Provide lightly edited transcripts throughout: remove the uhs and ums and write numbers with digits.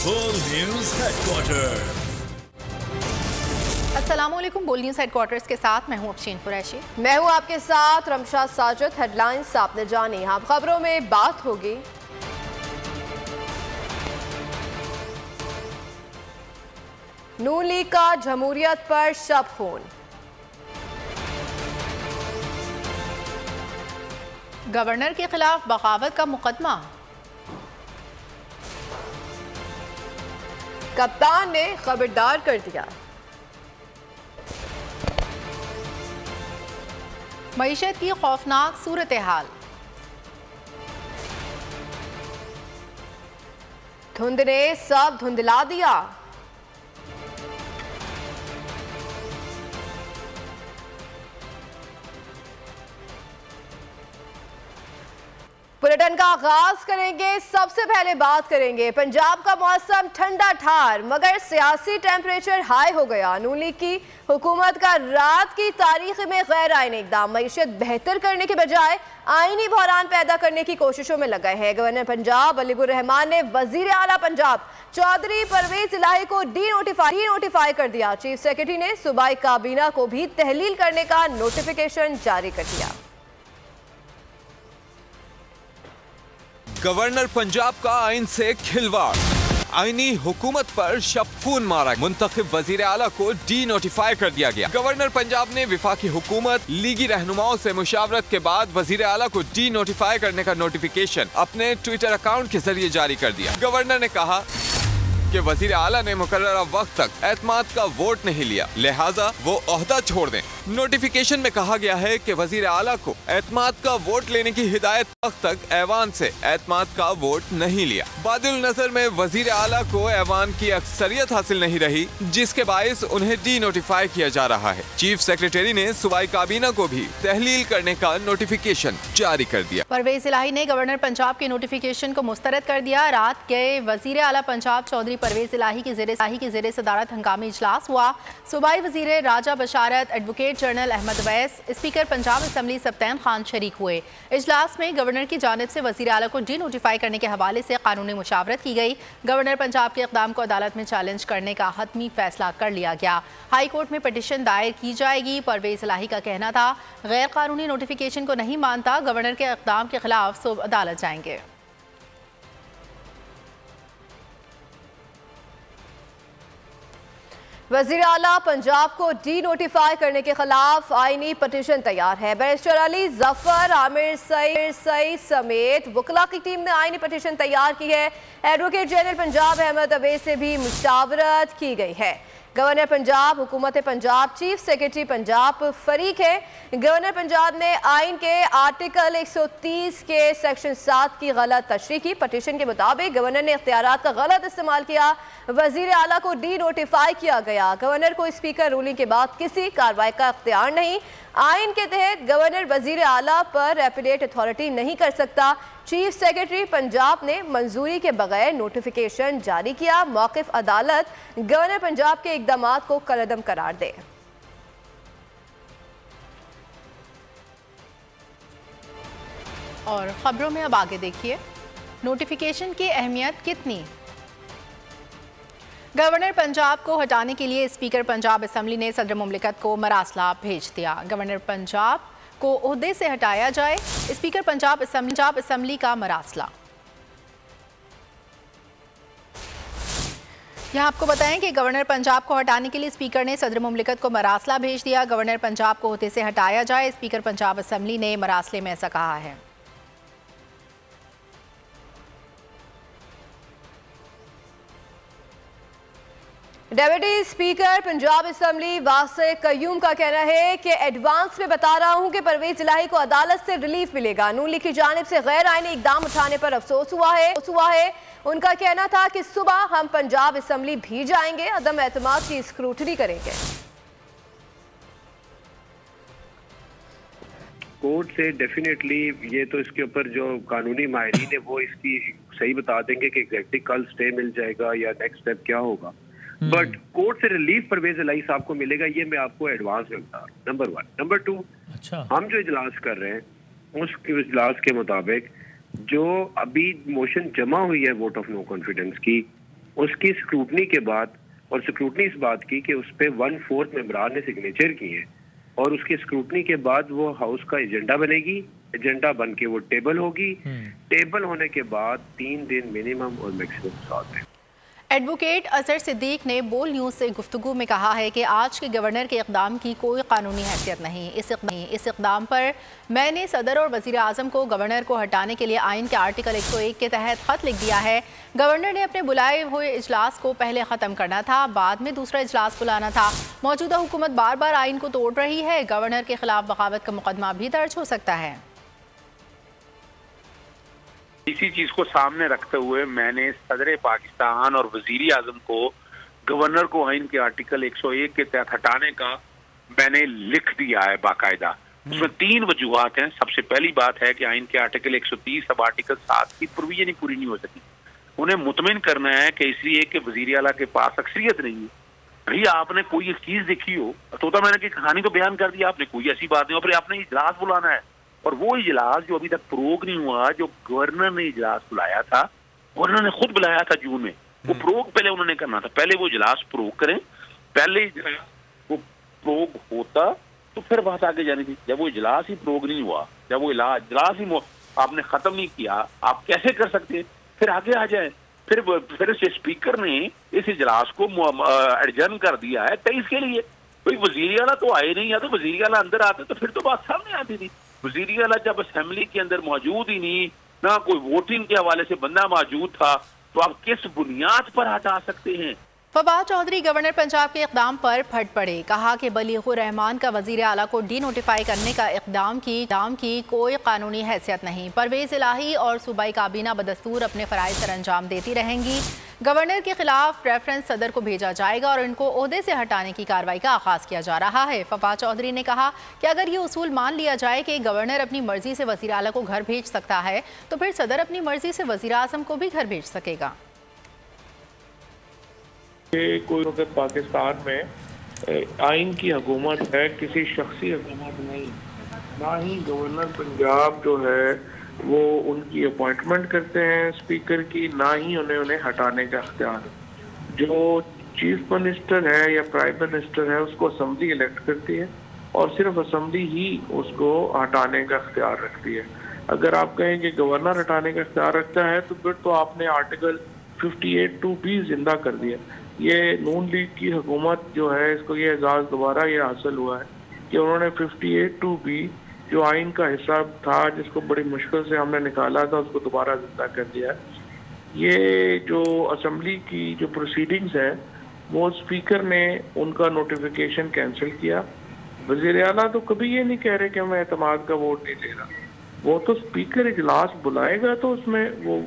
बोल news headquarter. अस्सलामुअलैकुम। बोल न्यूज हेडक्वार्टर्स के साथ मैं हूं अफशीन कुरैशी। मैं हूं आपके साथ रमशा साजिद। हेडलाइंस आपने जानी, अब खबरों में बात होगी। नून लीग का जमहूरियत पर शब खून। गवर्नर के खिलाफ बगावत का मुकदमा। कप्तान ने खबरदार कर दिया। मईशत की खौफनाक सूरत हाल। धुंध ने सब धुंधला दिया। बुलेटिन का आगाज करेंगे। सबसे पहले बात करेंगे पंजाब का मौसम ठंडा ठार मगर सियासी टेम्परेचर हाई हो गया। नून लीग की हुकूमत का रात की तारीख में गैर आईनी इकदाम मईशत बेहतर करने के बजाय आईनी बहरान पैदा करने की कोशिशों में लगा है। गवर्नर पंजाब अलीगुर रहमान ने वजीर आला पंजाब चौधरी परवेज इलाही को डी-नोटिफाई कर दिया। चीफ सेक्रेटरी ने सूबाई काबीना को भी तहलील करने का नोटिफिकेशन जारी कर दिया। गवर्नर पंजाब का आइन से खिलवाड़, आईनी हुकूमत पर शबखून मारा। मुंतखब वजीर आला को डी-नोटिफाई कर दिया गया। गवर्नर पंजाब ने विफाकी हुकूमत लीगी रहनुमाओं से मुशावरत के बाद वजीर आला को डी-नोटिफाई करने का नोटिफिकेशन अपने ट्विटर अकाउंट के जरिए जारी कर दिया। गवर्नर ने कहा कि वजीर आला ने मुकर्ररा वक्त तक एतमाद का वोट नहीं लिया, लिहाजा वो ओहदा छोड़ दें। नोटिफिकेशन में कहा गया है कि वजीर आला को एतमाद का वोट लेने की हिदायत वक्त तक ऐवान से एतमाद का वोट नहीं लिया। बादिल नजर में वजीर आला को ऐवान की अक्सरियत हासिल नहीं रही, जिसके बायस उन्हें डी-नोटिफाई किया जा रहा है। चीफ सेक्रेटरी ने सूबाई काबीना को भी तहलील करने का नोटिफिकेशन जारी कर दिया। परवेज इलाही ने गवर्नर पंजाब के नोटिफिकेशन को मुस्तरद कर दिया। रात के वजीर आला पंजाब चौधरी परवेज इलाही की ज़ेरे सदारत हंगामी इजलास हुआ। सूबाई वजीर राजा बशारत, एडवोकेट जनरल अहमद वैस, स्पीकर पंजाब असम्बली सब्तैन खान शरीक हुए। इजलास में गवर्नर की जानिब से वजीर आला को डी-नोटिफाई करने के हवाले से कानूनी मुशावरत की गई। गवर्नर पंजाब के इक़दाम को अदालत में चैलेंज करने का हतमी फैसला कर लिया गया। हाई कोर्ट में पटिशन दायर की जाएगी। परवेज इलाही का कहना था गैर कानूनी नोटिफिकेशन को नहीं मानता, गवर्नर के इक़दाम के खिलाफ सूब अदालत जाएंगे। वजीर आला पंजाब को डी-नोटिफाई करने के खिलाफ आईनी पटिशन तैयार है। बैरिस्टर अली जफर, आमिर सईद समेत वकला की टीम ने आईनी पटिशन तैयार की है। एडवोकेट जनरल पंजाब अहमद अवैस से भी मुशावरत की गई है। गवर्नर पंजाब, हुकूमत पंजाब, चीफ सेक्रेटरी पंजाब फरीक है। गवर्नर पंजाब ने आइन के आर्टिकल 130 के सेक्शन 7 की गलत तशरीह की। पटिशन के मुताबिक गवर्नर ने इख्तियारात का गलत इस्तेमाल किया, वजीर आला को डी-नोटिफाई किया गया। गवर्नर को स्पीकर रूलिंग के बाद किसी कार्रवाई का इख्तियार नहीं। आइन के तहत गवर्नर वजीर आला पर एपीलेट अथॉरिटी नहीं कर सकता। चीफ सेक्रेटरी पंजाब ने मंजूरी के बगैर नोटिफिकेशन जारी किया। मौक़िफ़ अदालत गवर्नर पंजाब के इक़दामात को कलअदम करार दे। और खबरों में अब आगे देखिए, नोटिफिकेशन की अहमियत कितनी। गवर्नर पंजाब को हटाने के लिए स्पीकर पंजाब असम्बली ने सदर मुमलिकत को मरासला भेज दिया। गवर्नर पंजाब को ओहदे से हटाया जाए, स्पीकर पंजाब असम्बली का मरासला। यहाँ आपको बताएं कि गवर्नर पंजाब को हटाने के लिए स्पीकर ने सदर मुमलिकत को मरासला भेज दिया। गवर्नर पंजाब को ओहदे से हटाया जाए, स्पीकर पंजाब असम्बली ने मरासले में ऐसा कहा है। डेप्यूटी स्पीकर पंजाब असम्बली वासे कयूम का कहना है कि एडवांस में बता रहा हूं कि परवेज इलाही को अदालत से रिलीफ मिलेगा। नून लीग की जानिब से गैर आईनी इकदाम उठाने पर अफसोस हुआ है। उनका कहना था कि सुबह हम पंजाब असम्बली भी जाएंगे, अदम एतमाद की स्क्रूटनी करेंगे। कोर्ट से डेफिनेटली ये तो इसके ऊपर जो कानूनी माहिरीन है वो इसकी सही बता देंगे कि एग्जैक्टली कल स्टे मिल जाएगा या नेक्स्ट स्टेप क्या होगा। बट कोर्ट से रिलीफ परवेज इलाही साहब को मिलेगा, ये मैं आपको एडवांस में बता रहा हूँ। नंबर 1। नंबर 2, हम जो इजलास कर रहे हैं उस इजलास के मुताबिक जो अभी मोशन जमा हुई है वोट ऑफ नो कॉन्फिडेंस की, उसकी स्क्रूटनी के बाद, और स्क्रूटनी इस बात की कि उस पर 1/4 मेंबरान ने सिग्नेचर किए, और उसकी स्क्रूटनी के बाद वो हाउस का एजेंडा बनेगी, एजेंडा बन के वो टेबल होगी, टेबल होने के बाद 3 दिन मिनिमम और मैक्सिमम 7 दिन। एडवोकेट अजहर सिद्दीक ने बोल न्यूज़ से गुफ्तगू में कहा है कि आज के गवर्नर के इक़दाम की कोई कानूनी हैसियत नहीं। इस इक़दाम पर मैंने सदर और वज़ीर आज़म को गवर्नर को हटाने के लिए आइन के आर्टिकल 101 के तहत ख़त लिख दिया है। गवर्नर ने अपने बुलाए हुए इजलास को पहले ख़त्म करना था, बाद में दूसरा इजलास बुलाना था। मौजूदा हुकूमत बार बार आइन को तोड़ रही है। गवर्नर के खिलाफ बगावत का मुकदमा भी दर्ज हो सकता है। इसी चीज को सामने रखते हुए मैंने सदर पाकिस्तान और वजीर आजम को गवर्नर को आइन के आर्टिकल 101 के तहत हटाने का मैंने लिख दिया है बाकायदा। उसमें 3 वजूहात हैं। सबसे पहली बात है कि आइन के आर्टिकल 130 सब आर्टिकल 7 की प्रोविजन ही पूरी नहीं हो सकी। उन्हें मुतमिन करना है कि इसलिए कि वजीर आला के पास अक्सरियत नहीं है। भाई आपने कोई एक चीज देखी हो तो मैंने की कहानी तो बयान कर दी आपने, कोई ऐसी बात नहीं हो, फिर आपने इजलास बुलाना है, और वो इजलास जो अभी तक प्रोग नहीं हुआ, जो गवर्नर ने इजलास बुलाया था, गवर्नर ने खुद बुलाया था जून में, वो प्रोग पहले उन्होंने करना था। पहले वो इजलास प्रोग करें, पहले वो प्रोग होता तो फिर बात आगे जानी थी। जब वो इजलास ही प्रोग नहीं हुआ, जब वो इजलास ही आपने खत्म नहीं किया, आप कैसे कर सकते हैं फिर आगे आ जाए? फिर स्पीकर ने इस इजलास को एडजर्न कर दिया है 23 के लिए। कोई वजीर आला तो आए नहीं, या तो वजीर आला अंदर आते तो फिर तो बात सामने आती थी। वजीर आला जब असेंबली के अंदर मौजूद ही नहीं, ना कोई वोटिंग के हवाले से बंदा मौजूद था, तो आप किस बुनियाद पर हटा सकते हैं? फवाद चौधरी गवर्नर पंजाब के इक़दाम पर फट पड़े। कहा कि बलीगुर रहमान का वज़ीर आला को डी नोटिफाई करने का इक़दाम की कोई कानूनी हैसियत नहीं। परवेज़ इलाही और सूबाई काबीना बदस्तूर अपने फ़राइज़ सर अंजाम देती रहेंगी। गवर्नर के खिलाफ रेफरेंस सदर को भेजा जाएगा और इनको ओहदे से हटाने की कार्रवाई का आगाज़ किया जा रहा है। फवाद चौधरी ने कहा कि अगर ये उसूल मान लिया जाए कि गवर्नर अपनी मर्जी से वज़ीर आला को घर भेज सकता है, तो फिर सदर अपनी मर्जी से वज़ीर आज़म को भी घर भेज सकेगा। कोई पाकिस्तान में आइन की हुकूमत है, किसी शख्सी हुकूमत नहीं। ना ही गवर्नर पंजाब जो है वो उनकी अपॉइंटमेंट करते हैं स्पीकर की, ना ही उन्हें हटाने का इख्तियार। जो चीफ मिनिस्टर है या प्राइम मिनिस्टर है उसको असेंबली इलेक्ट करती है, और सिर्फ असेंबली ही उसको हटाने का इख्तियार रखती है। अगर आप कहें कि गवर्नर हटाने का इख्तियार रखता है तो फिर तो आपने आर्टिकल 58(2)B जिंदा कर दिया। ये नून लीग की हुकूमत जो है, इसको ये एजाज़ दोबारा ये हासिल हुआ है कि उन्होंने 58(2)B जो आइन का हिस्सा था, जिसको बड़ी मुश्किल से हमने निकाला था, उसको दोबारा जिंदा कर दिया। ये जो असेंबली की जो प्रोसीडिंग्स है वो स्पीकर ने उनका नोटिफिकेशन कैंसिल किया। वज़ीर आला तो कभी ये नहीं कह रहे कि मैं एतमाद का वोट नहीं ले रहा। वो तो स्पीकर इजलास बुलाएगा तो उसमें वो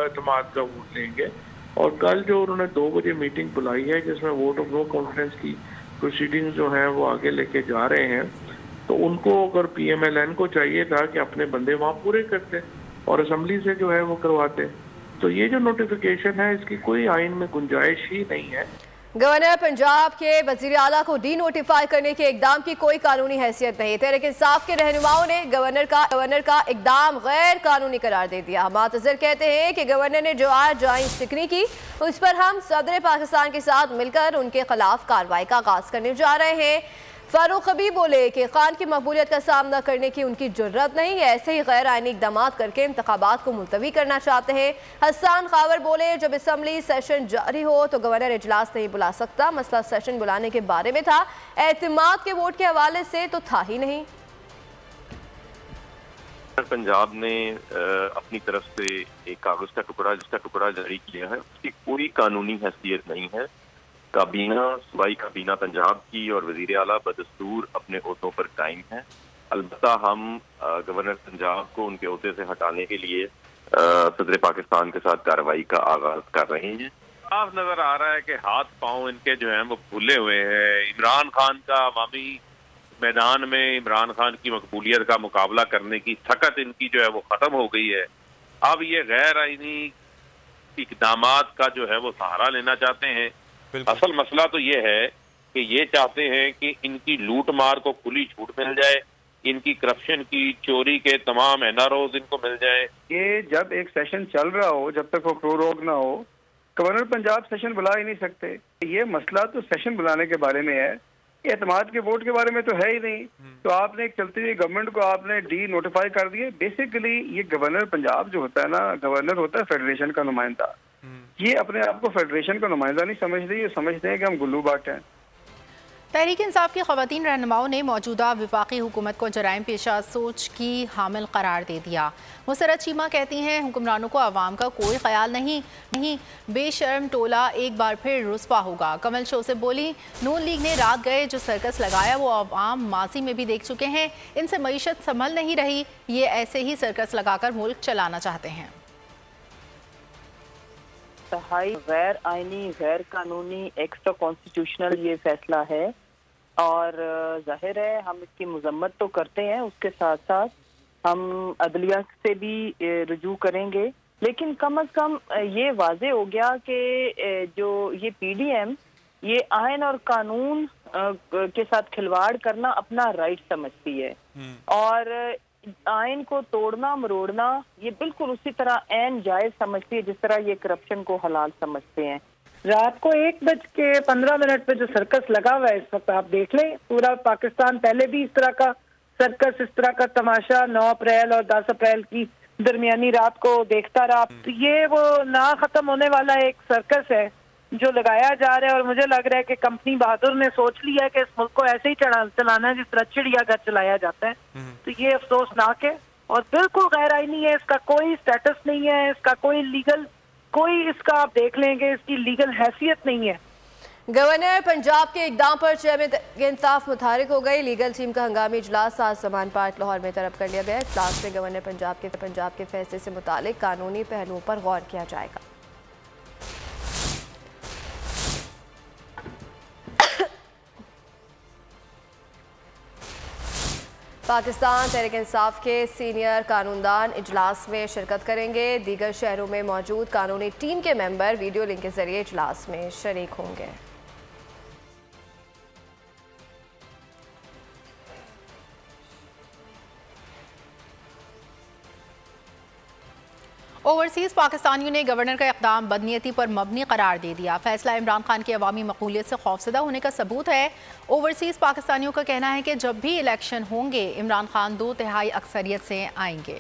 एतमाद का वोट लेंगे। और कल जो उन्होंने 2 बजे मीटिंग बुलाई है जिसमें वोट ऑफ नो कॉन्फिडेंस की प्रोसीडिंग्स जो हैं वो आगे लेके जा रहे हैं, तो उनको अगर PMLN को चाहिए था कि अपने बंदे वहाँ पूरे करते और असेंबली से जो है वो करवाते। तो ये जो नोटिफिकेशन है इसकी कोई आइन में गुंजाइश ही नहीं है। गवर्नर पंजाब के वजीर आला को डी नोटिफाई करने के इकदाम की कोई कानूनी हैसियत नहीं। तहरीक इंसाफ के रहनुमाओं ने गवर्नर का इकदाम गैर कानूनी करार दे दिया। हमाद अजहर कहते हैं कि गवर्नर ने जो आज ज्वाइंट टिप्पणी की उस पर हम सदर पाकिस्तान के साथ मिलकर उनके खिलाफ कार्रवाई का आगाज करने जा रहे हैं। फारूक हबीब बोले कि खान की मकबूलियत का सामना करने की उनकी जुर्रत नहीं है, ऐसे ही गैर आइनी इक़दाम करके इंतखाबात को मुलतवी करना चाहते हैं। हसन खावर बोले जब असेंबली सेशन जारी हो तो गवर्नर इजलास नहीं बुला सकता, मसला सेशन बुलाने के बारे में था, एतमाद के वोट के हवाले से तो था ही नहीं। पंजाब ने अपनी तरफ से एक कागज का टुकड़ा जिसका टुकड़ा जारी किया है, उसकी कोई कानूनी हैसियत नहीं है। काबीना सूबाई काबीना पंजाब की और वजीर आला बदस्तूर अपने ओहदों पर कायम है। अलबत्ता हम गवर्नर पंजाब को उनके ओहदे से हटाने के लिए सदर पाकिस्तान के साथ कार्रवाई का आगाज कर रहे हैं। साफ नजर आ रहा है कि हाथ पांव इनके जो हैं वो फूले हुए हैं। इमरान खान का अवामी मैदान में इमरान खान की मकबूलियत का मुकाबला करने की ताकत इनकी जो है वो खत्म हो गई है। अब ये गैर आइनी इक़दामात का जो है वो सहारा लेना चाहते हैं। असल मसला तो ये है कि ये चाहते हैं कि इनकी लूट मार को खुली छूट मिल जाए, इनकी करप्शन की चोरी के तमाम NROs इनको मिल जाए। ये जब एक सेशन चल रहा हो, जब तक वो प्रोरोग ना हो, गवर्नर पंजाब सेशन बुला ही नहीं सकते। ये मसला तो सेशन बुलाने के बारे में है, एतमाद के वोट के बारे में तो है ही नहीं। तो आपने एक चलती हुई गवर्नमेंट को आपने डी नोटिफाई कर दिए। बेसिकली ये गवर्नर पंजाब जो होता है ना, गवर्नर होता है फेडरेशन का नुमाइंदा। ये अपने आप को फेडरेशन का नुमाइंदा नहीं समझते, ये समझते हैं कि हम गुल्लू बाट हैं। तहरीक इंसाफ की ख़वातीन रहनुमाओं ने मौजूदा वफाकी हुकूमत को जराइम पेशा सोच की हामिल करार दे दिया। मुसरत चीमा कहती हैं हुक्मरानों को आवाम का कोई ख्याल नहीं, बेशर्म टोला एक बार फिर रुस्वा होगा। कमल शो से बोली, नून लीग ने रात गए जो सर्कस लगाया वो आवाम माजी में भी देख चुके हैं, इनसे मईशत संभल नहीं रही, ये ऐसे ही सर्कस लगाकर मुल्क चलाना चाहते हैं। गैर आईनी, गैर कानूनी, एक्स्ट्रा कॉन्स्टिट्यूशनल ये फैसला है और जाहिर है हम इसकी मजम्मत तो करते हैं, उसके साथ साथ हम अदलिया से भी रुजू करेंगे। लेकिन कम अज कम ये वाजे हो गया कि जो ये PDM ये आयन और कानून के साथ खिलवाड़ करना अपना राइट समझती है और आयन को तोड़ना मरोड़ना ये बिल्कुल उसी तरह ऐन जायज समझती है जिस तरह ये करप्शन को हलाल समझते हैं। रात को 1:15 पे जो सर्कस लगा हुआ है इस वक्त आप देख लें, पूरा पाकिस्तान पहले भी इस तरह का सर्कस, इस तरह का तमाशा 9 अप्रैल और 10 अप्रैल की दरमियानी रात को देखता रहा। तो ये वो ना खत्म होने वाला एक सर्कस है जो लगाया जा रहा है और मुझे लग रहा है कि कंपनी बहादुर ने सोच लिया है कि इस मुल्क को ऐसे ही चलाना है जिस तरह चिड़ियाघर चलाया जाता है। तो ये अफसोसनाक है और बिल्कुल गैर आईनी है, इसका कोई स्टेटस नहीं है, इसका कोई लीगल, कोई इसका आप देख लेंगे इसकी लीगल हैसियत नहीं है। गवर्नर पंजाब के इकदाम पर चेयरमैन इंसाफ मुतारिक हो गई। लीगल टीम का हंगामी इजलास आज समान पार्क लाहौर में तलब कर लिया गया। इजलास में गवर्नर पंजाब के फैसले से मुतालिक कानूनी पहलुओं पर गौर किया जाएगा। पाकिस्तान तहरीक इंसाफ के सीनियर कानूनदान इजलास में शिरकत करेंगे। दीगर शहरों में मौजूद कानूनी टीम के मेंबर वीडियो लिंक के जरिए इजलास में शरीक होंगे। ओवरसीज़ पाकिस्तानियों ने गवर्नर का इक़दाम बदनीयती पर मबनी करार दे दिया। फैसला इमरान खान की अवामी मकबूलियत से खौफजदा होने का सबूत है। ओवरसीज़ पाकिस्तानियों का कहना है कि जब भी इलेक्शन होंगे इमरान खान 2/3 अक्सरियत से आएंगे।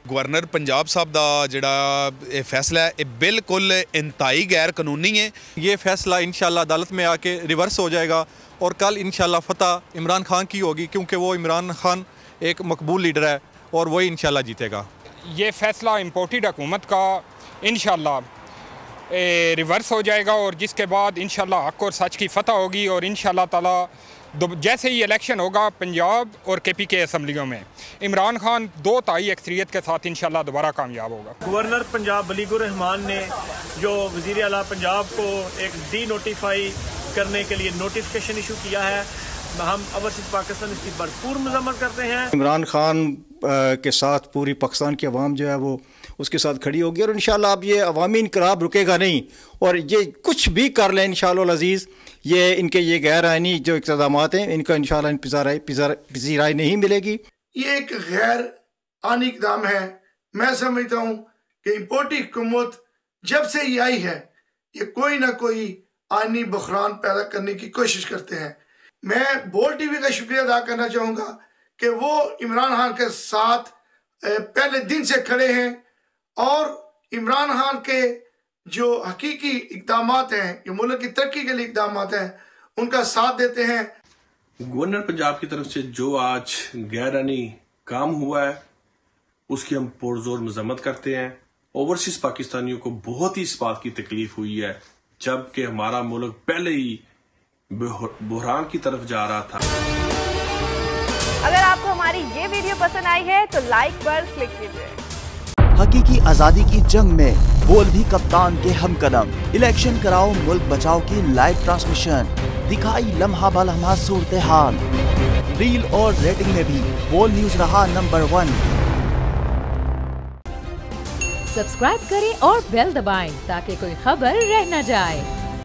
गवर्नर पंजाब साहब का जिहड़ा फैसला है बिल्कुल इंतहाई गैर कानूनी है। ये फैसला इंशाल्लाह अदालत में आके रिवर्स हो जाएगा और कल इंशाल्लाह फतह इमरान खान की होगी, क्योंकि वो इमरान खान एक मकबूल लीडर है और वही इंशाल्लाह जीतेगा। ये फैसला इम्पोर्टेड हुकूमत का इंशाल्लाह रिवर्स हो जाएगा और जिसके बाद इंशाल्लाह हक और सच की फतह होगी और इंशाल्लाह ताला जैसे ही इलेक्शन होगा पंजाब और KPK असम्बलियों में इमरान खान 2/3 अक्सरियत के साथ इंशाल्लाह दोबारा कामयाब होगा। गवर्नर पंजाब बलीगुर रहमान ने जो वज़ीर आला पंजाब को एक डी नोटिफाई करने के लिए नोटिफिकेशन इशू किया है, हम ओवरसीज़ पाकिस्तान इसकी भरपूर मजम्मत करते हैं। इमरान खान के साथ पूरी पाकिस्तान की अवाम जो है वो उसके साथ खड़ी होगी और इंशाल्लाह अब ये अवामी इनकलाब रुकेगा नहीं और ये कुछ भी कर लें इंशाल्लाह अज़ीज़, ये इनके ये गैर आइनी जो इक़्तिदामात हैं इनका इंशाल्लाह पज़ीराई नहीं मिलेगी। ये एक गैर आनी इक़दाम है। मैं समझता हूँ कि इम्पोर्टी हुकूमत जब से ये आई है ये कोई ना कोई आनी बहरान पैदा करने की कोशिश करते हैं। मैं बोल TV का शुक्रिया अदा करना चाहूँगा कि वो इमरान खान के साथ पहले दिन से खड़े हैं और इमरान खान के जो हकीकी इक़दामात हैं, ये मुल्क की तरक्की के लिए इक़दामात हैं, उनका साथ देते हैं। गवर्नर पंजाब की तरफ से जो आज गैरानी काम हुआ है उसकी हम पुरजोर मजम्मत करते हैं। ओवरसीज पाकिस्तानियों को बहुत ही इस बात की तकलीफ हुई है जबकि हमारा मुल्क पहले ही बुहरान की तरफ जा रहा था। अगर आपको हमारी ये वीडियो पसंद आई है तो लाइक पर क्लिक कीजिए। हकीकी आजादी की जंग में बोल भी कप्तान के हमकदम। इलेक्शन कराओ मुल्क बचाओ की लाइव ट्रांसमिशन, दिखाई लम्हा बा लम्हा सूरत हाल। रील और रेटिंग में भी बोल न्यूज रहा नंबर 1। सब्सक्राइब करें और बेल दबाएं ताकि कोई खबर रह न जाए।